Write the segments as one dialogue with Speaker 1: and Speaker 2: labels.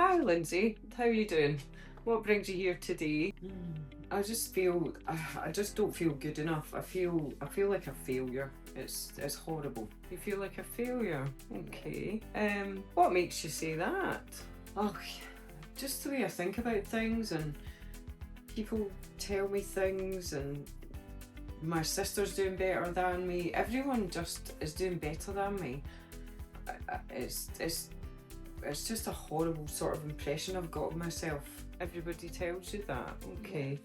Speaker 1: Hi Lindsay, how are you doing? What brings you here today? I just feel, I just don't feel good enough. I feel like a failure. It's horrible. You feel like a failure? Okay. What makes you say that? Oh, just the way I think about things, and people tell me things, and my sister's doing better than me. Everyone just is doing better than me. It's just a horrible sort of impression I've got of myself. Everybody tells you that. Okay.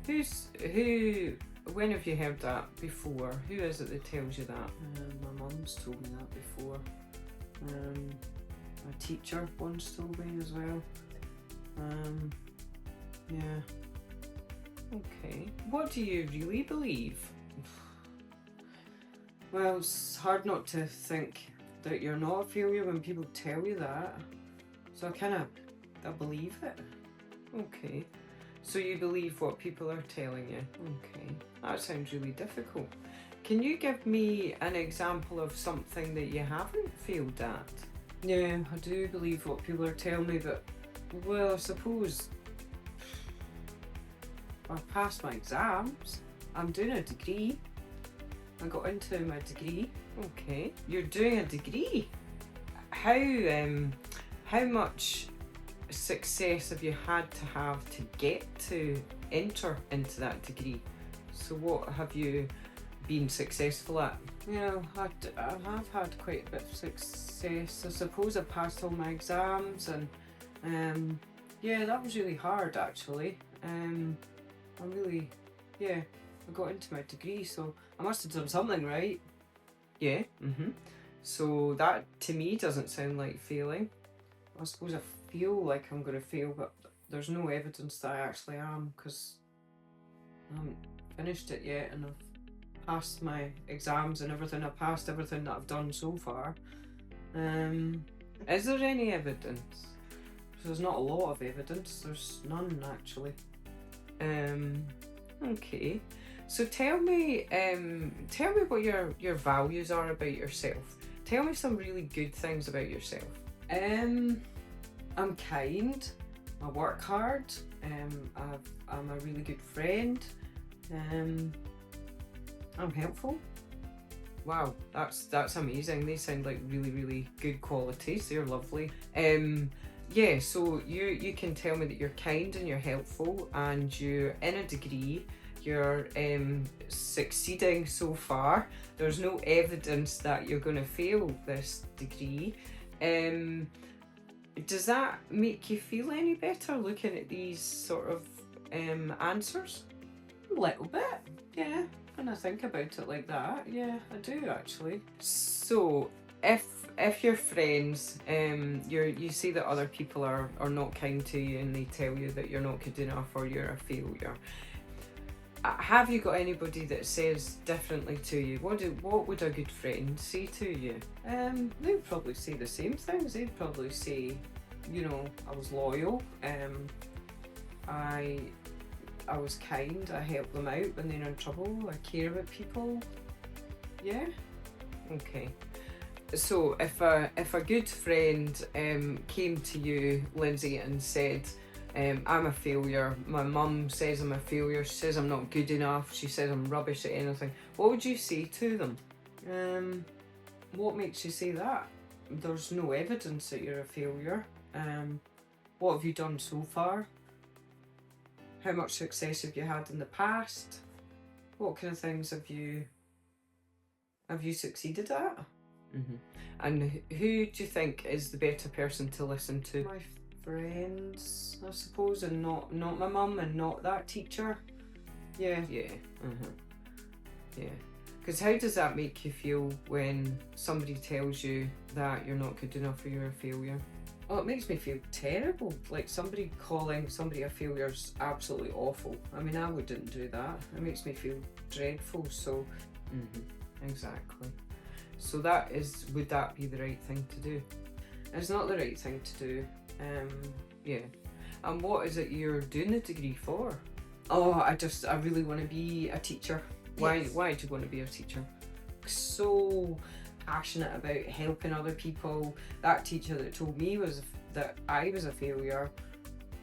Speaker 1: Who? When have you heard that before? Who is it that tells you that? My mum's told me that before. A teacher once told me as well. Yeah. Okay. What do you really believe? Well, it's hard not to think that you're not a failure when people tell you that. So I believe it. Okay. So you believe what people are telling you. Okay. That sounds really difficult. Can you give me an example of something that you haven't failed at? Yeah, I do believe what people are telling me, but, well, I suppose I've passed my exams. I'm doing a degree. I got into my degree. Okay. You're doing a degree? How much success have you had to have to get to enter into that degree? So what have you been successful at? Yeah, I have had quite a bit of success. I suppose I passed all my exams, and yeah, that was really hard actually. I got into my degree, so I must have done something right. Yeah. So that to me doesn't sound like failing. I suppose I feel like I'm going to fail, but there's no evidence that I actually am, because I haven't finished it yet, and I've passed my exams and everything. I passed everything that I've done so far. Is there any evidence? There's not a lot of evidence. There's none actually. Okay. So tell me what your values are about yourself. Tell me some really good things about yourself. I'm kind. I work hard. I'm a really good friend. I'm helpful. Wow, that's amazing. They sound like really, really good qualities. They're lovely. Yeah, so you can tell me that you're kind and you're helpful, and you're in a degree. You're succeeding so far. There's no evidence that you're going to fail this degree. Does that make you feel any better looking at these sort of answers? A little bit, yeah. When I think about it like that, yeah, I do actually. So if your friends, you see that other people are not kind to you, and they tell you that you're not good enough or you're a failure, have you got anybody that says differently to you? What would a good friend say to you? They'd probably say the same things. They'd probably say, I was loyal. I was kind. I helped them out when they're in trouble. I care about people. Yeah. Okay. So if a good friend came to you, Lindsay, and said, I'm a failure, my mum says I'm a failure, she says I'm not good enough, she says I'm rubbish at anything, what would you say to them? What makes you say that? There's no evidence that you're a failure. What have you done so far? How much success have you had in the past? What kind of things have you succeeded at? And who do you think is the better person to listen to? My friends, I suppose, and not my mum, and not that teacher. Yeah. Yeah. Because how does that make you feel when somebody tells you that you're not good enough or you're a failure? Oh, it makes me feel terrible. Like, somebody calling somebody a failure is absolutely awful. I mean, I wouldn't do that. It makes me feel dreadful. So, exactly. So would that be the right thing to do? It's not the right thing to do. Yeah. And what is it you're doing the degree for? Oh, I really want to be a teacher. Yes. Why do you want to be a teacher? So passionate about helping other people. That teacher that told me that I was a failure,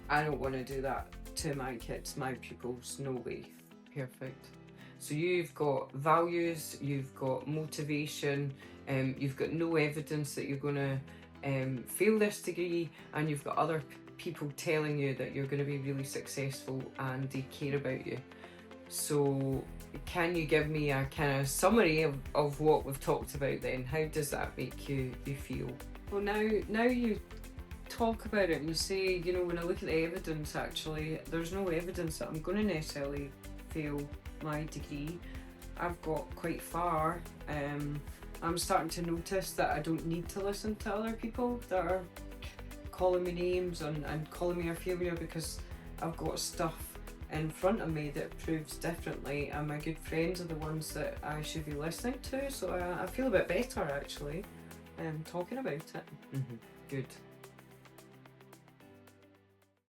Speaker 1: I don't want to do that to my kids, my pupils, no way. Perfect. So you've got values, you've got motivation, you've got no evidence that you're going to fail this degree, and you've got other people telling you that you're going to be really successful and they care about you. So can you give me a kind of summary of what we've talked about then? How does that make you feel? Well, now you talk about it and you say, you know, when I look at the evidence, actually, there's no evidence that I'm going to necessarily fail my degree. I've got quite far. I'm starting to notice that I don't need to listen to other people that are calling me names and calling me a failure, because I've got stuff in front of me that proves differently, and my good friends are the ones that I should be listening to. So I feel a bit better actually talking about it. Good.